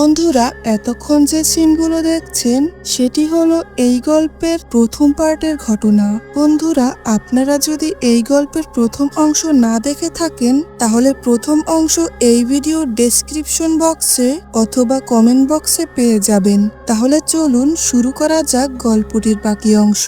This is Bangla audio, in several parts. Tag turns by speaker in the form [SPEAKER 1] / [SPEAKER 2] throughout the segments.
[SPEAKER 1] বন্ধুরা, এতক্ষণ যে সিনগুলো দেখছেন সেটি হলো এই গল্পের প্রথম পার্টের ঘটনা। বন্ধুরা, আপনারা যদি এই গল্পের প্রথম অংশ না দেখে থাকেন তাহলে প্রথম অংশ এই ভিডিওর ডেসক্রিপশন বক্সে অথবা কমেন্ট বক্সে পেয়ে যাবেন। তাহলে চলুন শুরু করা যাক গল্পটির বাকি অংশ।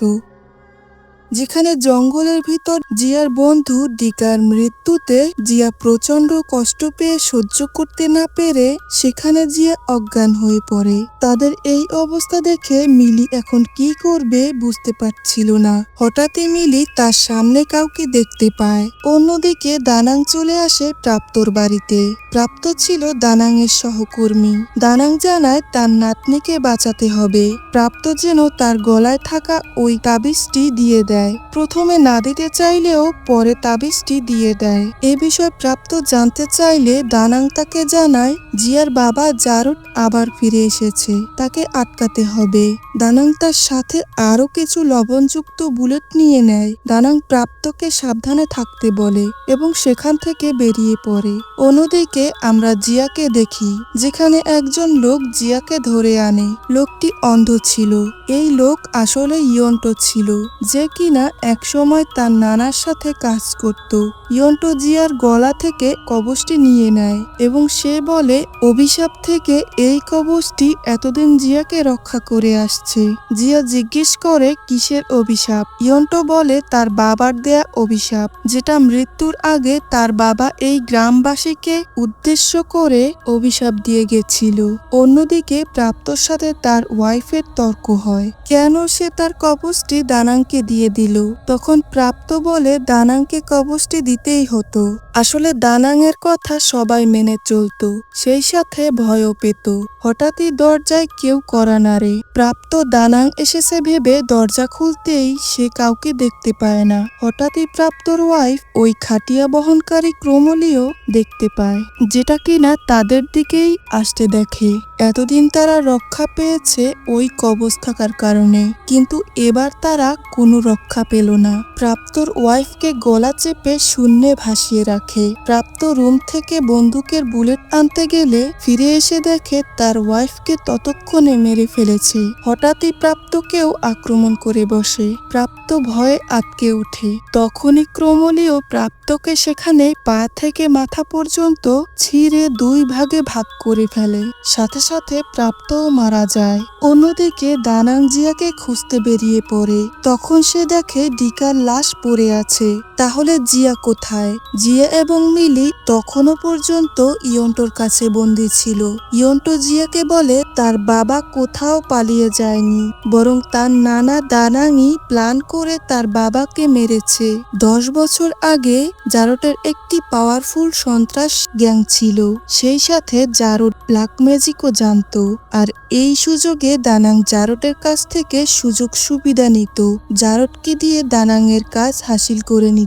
[SPEAKER 1] যেখানে জঙ্গলের ভিতর জিয়ার বন্ধু ডিকার মৃত্যুতে জিয়া প্রচন্ড কষ্ট পেয়ে সহ্য করতে না পেরে সেখানে জিয়া অজ্ঞান হয়ে পড়ে। তাদের এই অবস্থা দেখে মিলি এখন কি করবে বুঝতে পারছিল না। হঠাৎই মিলি তার সামনে কাউকে দেখতে পায়। অন্যদিকে দানাং চলে আসে প্রাপ্তর বাড়িতে। প্রাপ্ত ছিল দানাং এর সহকর্মী। দানাং জানায় তার নাতনিকে বাঁচাতে হবে। প্রাপ্ত যেন তার গলায় থাকা ওই তাবিজটি দিয়ে দেয়। প্রথমে না দিতে চাইলেও পরে তাবিজটি দিয়ে দেয়। এ বিষয়ে প্রাপ্ত জানতে চাইলে দানাং তাকে জানায় জিয়ার বাবা জারুট আবার ফিরে এসেছে, তাকে আটকাতে হবে। দানাং তার সাথে আরো কিছু লবণযুক্ত বুলেট নিয়ে নেয়। দানাং প্রাপ্তকে সাবধানে থাকতে বলে এবং সেখান থেকে বেরিয়ে পড়ে। অন্যদিকে আমরা জিয়াকে দেখি, যেখানে একজন লোক জিয়াকে ধরে আনে। লোকটি অন্ধ ছিল। এই লোক আসলে ইয়ন্টো ছিল, যে কিনা একসময় তার নানার সাথে কাজ করত। ইয়ন্টো জিয়ার গলা থেকে কবচটি নিয়ে নেয় এবং সে বলে অভিশাপ থেকে এই কবচটি এতদিন জিয়াকে রক্ষা করে আসছে। জিয়া জিজ্ঞেস করে কিসের অভিশাপ। ইয়ন্টো বলে তার বাবার দেয়া অভিশাপ, যেটা মৃত্যুর আগে তার বাবা এই গ্রামবাসীকে উদ্দেশ্য করে অভিশাপ দিয়ে গেছিল। অন্যদিকে প্রাপ্তর সাথে তার ওয়াইফের তর্ক হয়, কেন সে তার কবচটি দানাংকে দিয়ে দিল। তখন প্রাপ্ত বলে দানাংকে কবচটি দিতেই হতো। আসলে দানাং এর কথা সবাই মেনে চলতো, সেই সাথে ভয়ও পেত। হঠাৎই দরজায় কেউ কড়া নাড়ে। প্রাপ্ত দানাং এসেছে ভেবে দরজা খুলতেই সে কাউকে দেখতে পায় না। হঠাৎই প্রাপ্তর ওয়াইফ ওই খাটিয়া বহনকারী ক্রোমলীয় দেখতে পায়, যেটা কিনা তাদের দিকেই আসতে দেখে। এতদিন তারা রক্ষা পেয়েছে ওই কবচ থাকার কারণে, কিন্তু এবার তারা কোনো রক্ষা পেল না। প্রাপ্তর ওয়াইফকে গলা চেপে শূন্যে ভাসিয়ে রাখে। প্রাপ্ত রুম থেকে বন্দুকের বুলেট আনতে গেলে ফিরে এসে দেখে তার ওয়াইফকে ততক্ষণে মেরে ফেলেছে। হঠাৎই প্রাপ্তকেও আক্রমণ করে বসে। প্রাপ্ত ভয়ে আটকে ওঠে। তখনই ক্রোমলীয় প্রাপ্তকে সেখানে পা থেকে মাথা পর্যন্ত ছিঁড়ে দুই ভাগে ভাগ করে ফেলে। সাথে সাথে প্রাপ্তও মারা যায়। অন্যদিকে দানাং জিয়াকে খুঁজতে বেরিয়ে পড়ে। তখন সে দেখে ডিকার লাশ পড়ে আছে। তাহলে জিয়া কোথায়? জিয়া এবং মিলি তখনও পর্যন্ত ইয়ন্টোর কাছে বন্দী ছিল। ইয়ন্টো জিয়াকে বলে তার বাবা কোথাও পালিয়ে যায়নি, বরং তার নানা দানাংই প্ল্যান করে তার বাবাকে মেরেছে। 10 বছর আগে জারটের একটি পাওয়ারফুল সন্ত্রাস গ্যাং ছিল, সেই সাথে জারট ব্ল্যাক ম্যাজিকও জানতো। আর এই সুযোগে দানাং জারটের কাছ থেকে সুযোগ সুবিধা নিত, জারটকে দিয়ে দানাং এর কাজ হাসিল করে নিত।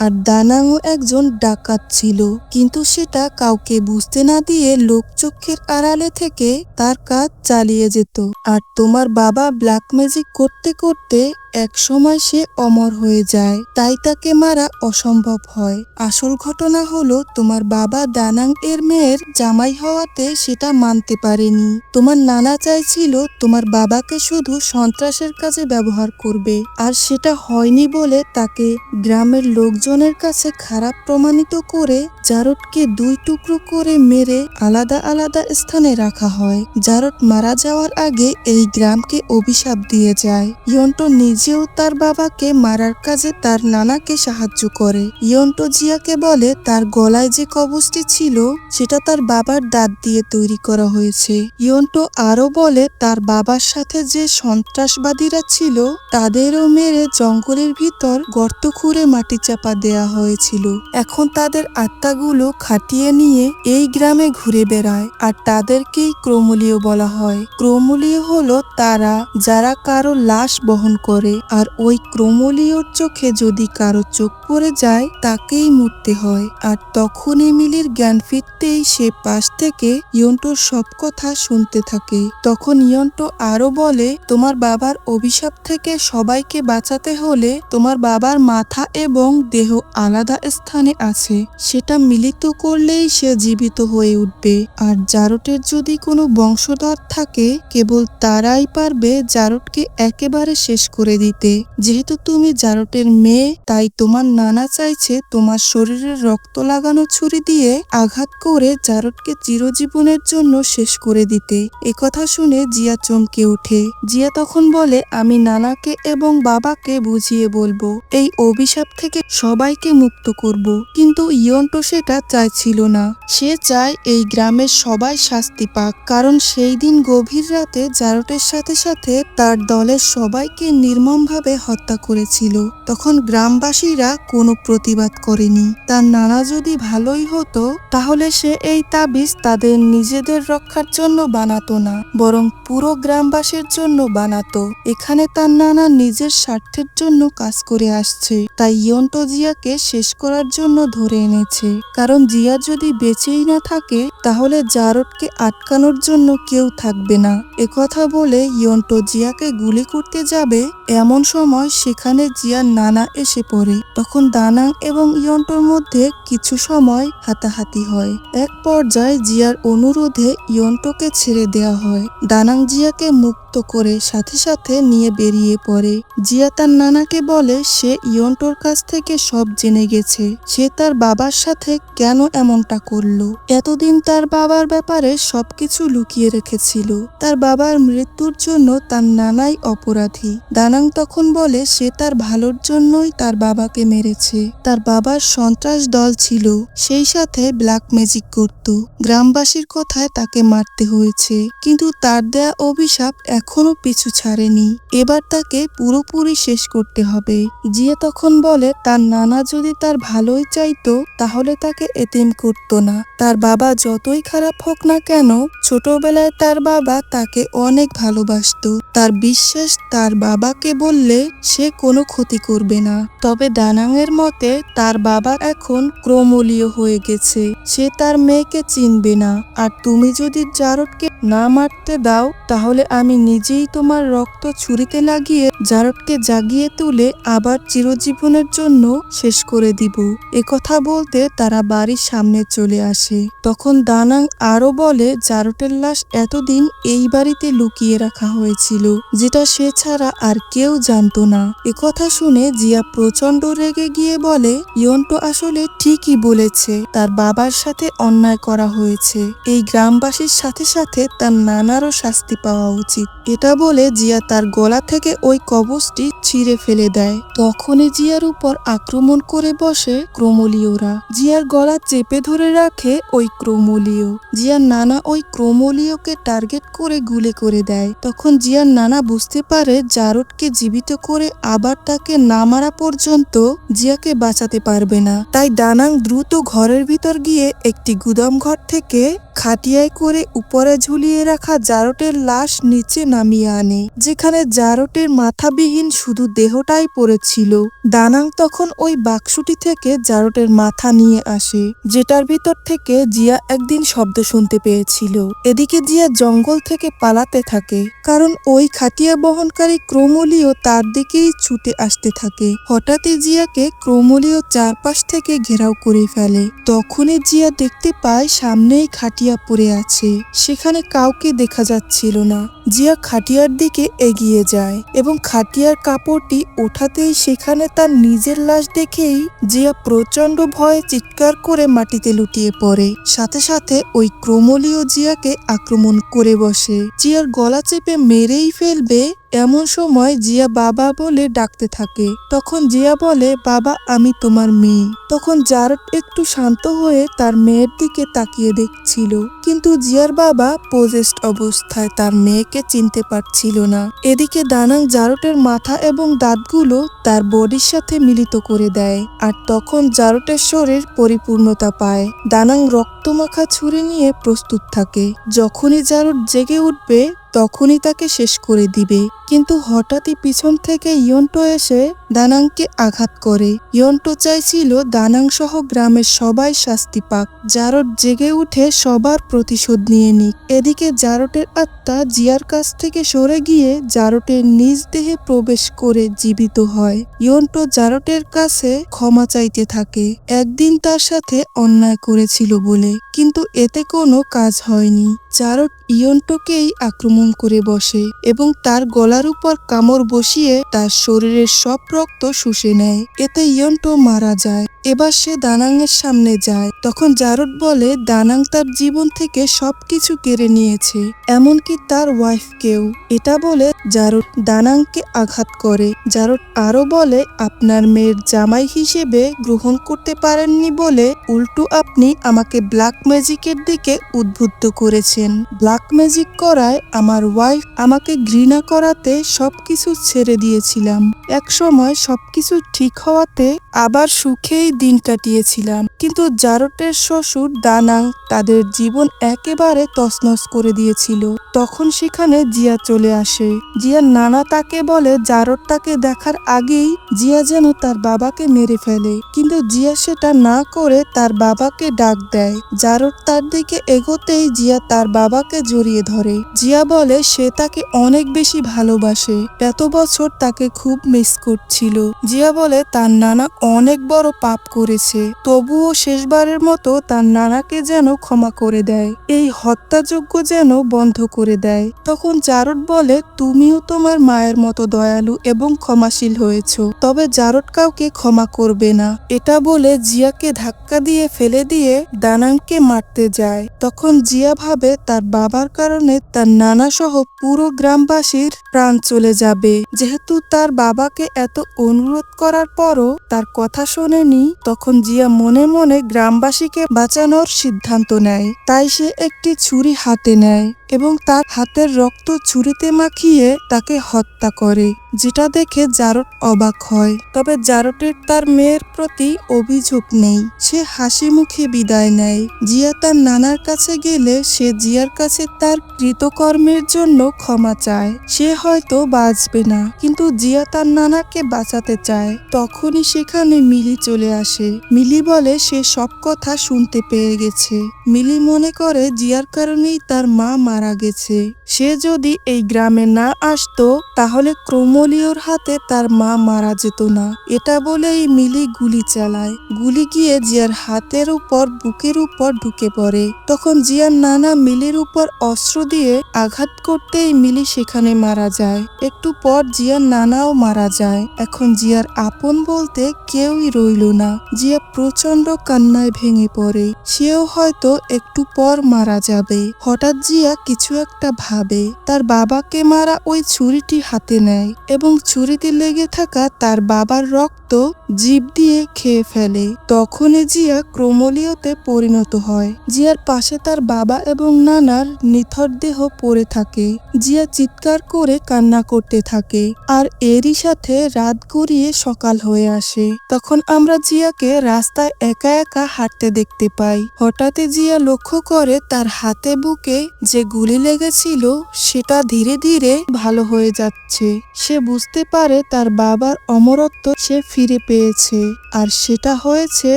[SPEAKER 1] আর দানাংও একজন ডাকাত ছিল, কিন্তু সেটা কাউকে বুঝতে না দিয়ে লোকচক্ষের আড়ালে থেকে তার কাজ চালিয়ে যেত। আর তোমার বাবা ব্ল্যাক ম্যাজিক করতে করতে এক সময় সে অমর হয়ে যায়, তাই তাকে মারা অসম্ভব হয়। আসল ঘটনা হলো তোমার বাবা দানাং এর মেয়ের জামাই হওয়াতে সেটা মানতে পারেনি। তোমার নানা চাইছিল তোমার বাবাকে শুধু সন্ত্রাসের কাজে ব্যবহার করবে, আর সেটা হয়নি বলে তাকে গ্রামের লোকজনের কাছে খারাপ প্রমাণিত করে জারটকে 2 টুকরো করে মেরে আলাদা আলাদা স্থানে রাখা হয়। জারট মারা যাওয়ার আগে এই গ্রামকে অভিশাপ দিয়ে যায়। ইয়ন্টো নিজেও তার বাবাকে মারার কাজে তার নানাকে সাহায্য করে। ইয়ন্টো জিয়াকে বলে তার গলায় যে কবচটি ছিল সেটা তার বাবার দাঁত দিয়ে তৈরি করা হয়েছে। ইয়ন্টো আরো বলে তার বাবার সাথে যে সন্ত্রাসবাদীরা ছিল তাদেরও মেরে জঙ্গলের ভিতর গর্ত খুঁড়ে মাটি চাপা দেয়া হয়েছিল। এখন তাদের আত্মাগুলো খাটিয়ে নিয়ে এই গ্রামে ঘুরে বেড়ায়, আর তাদেরকেই ক্রোমলীয় বলা হয়। ক্রোমলীয় হলো তারা যারা কারো লাশ বহন করে। করে, আর ওই ক্রোমোলিওর চোখে যদি কারো চোখ পড়ে যায় তাকেই মরতে হয়। আর তখন এমিলির জ্ঞান ফিরতেই সে পাশ থেকে ইয়ন্টোর সব কথা শুনতে থাকে। তখন ইয়ন্টো আরো বলে, তোমার বাবার অভিশাপ থেকে সবাইকে বাঁচাতে হলে তোমার বাবার মাথা এবং দেহ আলাদা স্থানে আছে, সেটা মিলিত করলেই সে জীবিত হয়ে উঠবে। আর জারটের যদি কোনো বংশধর থাকে কেবল তারাই পারবে জারটকে একেবারে শেষ করে দিতে। যেহেতু তুমি জারটের মেয়ে, তাই তোমার নানা চাইছে তোমার শরীরে রক্ত লাগানো ছুরি দিয়ে আঘাত করে জারটকে চিরজীবনের জন্য শেষ করে দিতে। একথা শুনে জিয়া চমকে ওঠে। জিয়া তখন বলে, আমি নানাকে এবং বাবাকে বুঝিয়ে বলবো, এই অভিশাপ থেকে সবাইকে মুক্ত করব। কিন্তু ইয়ন্টো সেটা চাইছিল না। সে চায় এই গ্রামের সবাই শাস্তি পাক, কারণ সেই দিন গভীর রাতে জারটের সাথে সাথে তার দলের সবাইকে নির্মমভাবে হত্যা করেছিল। তখন গ্রামবাসীরা কোনো প্রতিবাদ করেনি। তার নানা যদি ভালোই হতো তাহলে সে এই তাবিজ তাদের নিজেদের রক্ষার জন্য বানাতো না, বরং পুরো গ্রামবাসীর জন্য বানাতো। এখানে তার নানা নিজের স্বার্থের জন্য কাজ করে আসছে, তাই ইয়ন্টো জিয়াকে শেষ করার জন্য ধরে এনেছে। কারণ জিয়া যদি বেঁচেই না থাকে তাহলে জারটকে আটকানোর জন্য কেউ থাকবে না। একথা বলে ইয়ন্টো জিয়াকে গুলি করতে যাবে, এমন সময় সেখানে জিয়ার নানা এসে পড়ে। তখন দানাং এবং ইয়ন্টোর মধ্যে কিছু সময় হাতাহাতি হয়। এক পর্যায়ে জিয়ার অনুরোধে ইয়ন্টোকে ছেড়ে দেওয়া হয়। দানাং জিয়াকে মুক্ত করে সাথে সাথে নিয়ে বেরিয়ে পড়ে। জিয়া তার নানাকে বলে সে ইয়ন্টোর কাছ থেকে সব জেনে গেছে, সে তার বাবার সাথে কেন এমনটা করলো। এতদিন তার বাবার ব্যাপারে সবকিছু লুকিয়ে রেখেছিল। তার বাবার মৃত্যুর জন্য তার নানাই অপরাধী। দানাং তখন বলে সে তার ভালোর জন্যই তার বাবাকে মেরেছে। তার বাবার সন্ত্রাস দল ছিল, সেই সাথে ব্ল্যাক ম্যাজিক করত। গ্রামবাসীর কথায় তাকে মারতে হয়েছে, কিন্তু তার দেয়া অভিশাপ এখনো পিছু ছাড়েনি। এবার তাকে পুরোপুরি শেষ করতে হবে। জিয়া তখন বলে তার নানা যদি তার ভালোই চাইতো তাহলে তাকে এতিম করতো না। তার বাবা যতই খারাপ হোক না কেন, ছোটবেলায় তার বাবা তাকে অনেক ভালোবাসতো। তার বিশ্বাস তার বাবাকে বললে সে কোনো ক্ষতি করবে না। তবে দানাংয়ের মতে তার বাবা এখন ক্রোমোলিও হয়ে গেছে, সে তার মেয়েকে চিনবে না। আর তুমি যদি জারটকে না মারতে দাও তাহলে আমি নিজেই তোমার রক্ত ছুরিতে লাগিয়ে জারটকে জাগিয়ে তুলে আবার চিরজীবনের জন্য শেষ করে দিব। একথা বলতে তারা বাড়ির সামনে চলে আসে। তখন দানাং আরো বলে জারটের লাশ এতদিন এই বাড়িতে লুকিয়ে রাখা হয়েছিল, যেটা সে ছাড়া আর কেউ জানতো না। একথা শুনে জিয়া প্রচন্ড রেগে গিয়ে বলে ইয়ন্টো আসলে ঠিকই বলেছে, তার বাবার সাথে অন্যায় করা হয়েছে। এই গ্রামবাসীর সাথে সাথে তার নানারও শাস্তি পাওয়া উচিত। এটা বলে জিয়া তার গলা থেকে ওই কবচটি ছিঁড়ে ফেলে দেয়। তখনই জিয়ার উপর আক্রমণ করে বসে ক্রোমোলিওরা। জিয়ার গলা চেপে ধরে রাখে ওই ক্রোমোলিও। জিয়ার নানা ওই ক্রোমোলিওকে টার্গেট করে গুলি করে দেয়। তখন জিয়ার নানা বুঝতে পারে জারটকে জীবিত করে আবার তাকে না মারা পর্যন্ত জিয়াকে বাঁচাতে পারবে না। তাই দানাং দ্রুত ঘরের ভিতর গিয়ে একটি গুদাম ঘর থেকে খাটিয়ায় করে উপরে ঝুলিয়ে রাখা জারটের লাশ নিচে নামিয়ে আনে, যেখানে জারটের মাথাবিহীন শুধু দেহটাই পড়েছিল। দানাং তখন ওই বাক্সটি থেকে জারটের মাথা নিয়ে আসে, যেটার ভিতর থেকে জিয়া একদিন শব্দ শুনতে পেয়েছিল। এদিকে জিয়া জঙ্গল থেকে পালাতে থাকে, কারণ ওই খাটিয়া বহনকারী ক্রোমোলিও তার দিকেই ছুটে আসতে থাকে। হঠাৎই জিয়াকে ক্রোমোলিও চারপাশ থেকে ঘেরাও করে ফেলে। তখনই জিয়া দেখতে পায় সামনেই খাটিয়া পড়ে আছে, সেখানে কাউকে দেখা যাচ্ছিল না। জিয়া খাটিয়ার দিকে এগিয়ে যায় এবং খাটিয়ার কাপড়টি ওঠাতেই সেখানে তার নিজের লাশ দেখেই জিয়া প্রচন্ড ভয়ে চিৎকার করে মাটিতে লুটিয়ে পড়ে। সাথে সাথে ওই ক্রোমোলিও জিয়াকে আক্রমণ করে বসে, জিয়ার গলা চেপে মেরেই ফেলবে। এমন সময় জিয়া বাবা বলে ডাকতে থাকে। তখন জিয়া বলে, বাবা আমি তোমার মেয়ে। তখন জারট একটু শান্ত হয়ে তার মেয়ের দিকে তাকিয়ে দেখছিল, কিন্তু জিয়ার বাবা পজেসড অবস্থায় তার মেয়েকে চিনতে পারছিল না। এদিকে দানাং জারটের মাথা এবং দাঁতগুলো তার বডির সাথে মিলিত করে দেয়, আর তখন জারটের শরীর পরিপূর্ণতা পায়। দানাং রক্তমাখা ছুরি নিয়ে প্রস্তুত থাকে। যখনই জারট জেগে উঠবে তখনই তাকে শেষ করে দিবে। কিন্তু হঠাৎই পিছন থেকে ইয়ন্টো এসে দানাংকে আঘাত করে। ইয়ন্টো চাইছিল দানাং সহ গ্রামের সবাই শাস্তি পাক, জারট জেগে উঠে সবার প্রতিশোধ নিয়ে নিক। এদিকে জারটের আত্মা জিয়ার কাছ থেকে সরে গিয়ে জারটের নিজ দেহে প্রবেশ করে জীবিত হয়। ইয়ন্টো জারটের কাছে ক্ষমা চাইতে থাকে, একদিন তার সাথে অন্যায় করেছিল বলে, কিন্তু এতে কোনো কাজ হয়নি। জারট ইয়ন্টোকেই আক্রমণ করে বসে এবং তার গলার উপর কামড় বসিয়ে তার শরীরের সব রক্ত শুষে নেয়। এতে ইয়ন্টো মারা যায়। এবার সে দানাং এর সামনে যায়। তখন জারট বলে দানাং তার জীবন থেকে সবকিছু কেড়ে নিয়েছে, এমনকি তার ওয়াইফকেও। এটা বলে জারট দানাংকে আঘাত করে। জারট আরো বলে, আপনার মেয়ের জামাই হিসেবে গ্রহণ করতে পারেননি বলে উল্টো আপনি আমাকে ব্ল্যাক ম্যাজিকের দিকে উদ্বুদ্ধ করেছেন। ব্ল্যাক ম্যাজিক করায় আমার ওয়াইফ আমাকে ঘৃণা করাতে সবকিছু ছেড়ে দিয়েছিলাম। এক সময় সবকিছু ঠিক হওয়াতে আবার সুখেই দিন কাটিয়েছিলাম, কিন্তু জারটের শ্বশুর দানাং তাদের জীবন একেবারে তছনছ করে দিয়েছিল। তখন সেখানে জিয়া চলে আসে। জিয়ার নানা তাকে বলে জারট তাকে দেখার আগেই জিয়া যেন তার বাবাকে মেরে ফেলে, কিন্তু জিয়া সেটা না করে তার বাবাকে ডাক দেয়। জারট তার দিকে এগোতেই জিয়া তার বাবাকে জড়িয়ে ধরে। জিয়া বলে সে তাকে অনেক বেশি ভালোবাসে, এত বছর তাকে খুব মিস করছিল। জিয়া বলে তার নানা অনেক বড় পাপ করেছে, তবুও শেষবারের মতো তার নানাকে যেন ক্ষমা করে দেয়, এই হত্যাযজ্ঞ যেন বন্ধ করে দেয়। তখন জারট বলে তুমিও তোমার মায়ের মতো দয়ালু এবং ক্ষমাশীল হয়েছ, তবে জারট কাউকে ক্ষমা করবে না। এটা বলে জিয়াকে ধাক্কা দিয়ে ফেলে দিয়ে দানাংকে মারতে যায়। তখন জিয়া ভাবে তার বাবার কারণে তার নানা সহ পুরো গ্রামবাসীর প্রাণ চলে যাবে। যেহেতু তার বাবাকে এত অনুরোধ করার পরও তার কথা শোনেনি, তখন জিয়া মনে মনে গ্রামবাসীকে বাঁচানোর সিদ্ধান্ত নেয়। তাই সে একটি ছুরি হাতে নেয় এবং তার হাতের রক্ত ছুরিতে মাখিয়ে তাকে হত্যা করে, যেটা দেখে জারট অবাক হয়। তবে জারটের তার মেয়ের প্রতি অভিযোগ নেই, সে হাসি মুখে বিদায় নেয়। জিয়া তার নানার কাছে গেলে সে জিয়ার কাছে তার কৃতকর্মের জন্য ক্ষমা চায়। সে হয়তো বাঁচবে না, কিন্তু জিয়া তার নানাকে বাঁচাতে চায়। তখনই সেখানে মিলি চলে আসে। মিলি বলে সে সব কথা শুনতে পেয়ে গেছে। মিলি মনে করে জিয়ার কারণেই তার মা মারা গেছে। সে যদি এই গ্রামে না আসতো তাহলে ক্রোমোলিওর হাতে তার মা মারা যেত না। এটা বলেই মিলি গুলি চালায়। গুলি গিয়ে জিয়ার হাতের উপর বুকের উপর ঢুকে পড়ে। তখন জিয়ার নানা মিলির উপর অস্ত্র দিয়ে আঘাত করতেই মিলি সেখানে মারা যায়। একটু পর জিয়ার নানাও মারা যায়। এখন জিয়ার আপন বলতে কেউই রইল না। জিয়া প্রচন্ড কান্নায় ভেঙে পড়ে। সেও হয়তো একটু পর মারা যাবে। হঠাৎ জিয়া কিছু একটা ভাবে। তার বাবাকে মারা ওই ছুরিটি হাতে নেয় এবং ছুরিতে লেগে থাকা তার বাবার রক্ত জিভ দিয়ে খেয়ে ফেলে। তখনই জিয়া ক্রোমোলিওতে পরিণত হয়। জিয়ার পাশে তার বাবা এবং নানার নিথর দেহ পড়ে থাকে। জিয়া চিৎকার করে কান্না করতে থাকে। আর এরই সাথে রাত গড়িয়ে সকাল হয়ে আসে। তখন আমরা জিয়াকে রাস্তায় একা একা হাঁটতে দেখতে পাই। হঠাৎই জিয়া লক্ষ্য করে তার হাতে বুকে যে গুলি লেগেছিল সেটা ধীরে ধীরে ভালো হয়ে যাচ্ছে। সে বুঝতে পারে তার বাবার অমরত্ব সে ফিরে পেয়েছে, আর সেটা হয়েছে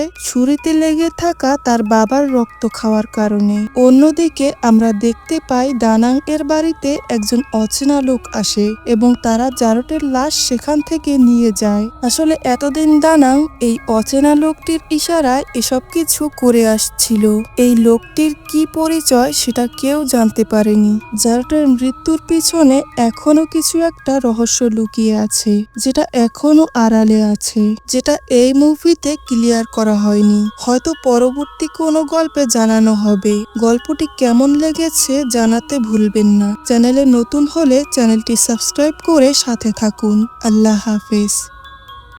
[SPEAKER 1] ছুরিতে লেগে থাকা তার বাবার রক্ত খাওয়ার কারণে। অন্যদিকে আমরা দেখতে পাই দানাং এর বাড়িতে একজন অচেনা লোক আসে এবং তারা জারটের লাশ সেখান থেকে নিয়ে যায়। আসলে এতদিন দানাং এই অচেনা লোকটির ইশারায় এসব কিছু করে আসছিল। এই লোকটির কি পরিচয় সেটা কেউ জানতে পারেনি। জারটের মৃত্যুর পিছনে এখনো কিছু একটা রহস্য লুকিয়ে আছে, যেটা এখনো আড়ালে আছে, যেটা এই মুভিতে ক্লিয়ার করা হয়নি। হয়তো পরবর্তী কোনো গল্পে জানানো হবে। গল্পটি কেমন লেগেছে জানাতে ভুলবেন না। চ্যানেলে নতুন হলে চ্যানেলটি সাবস্ক্রাইব করে সাথে থাকুন। আল্লাহ হাফেজ।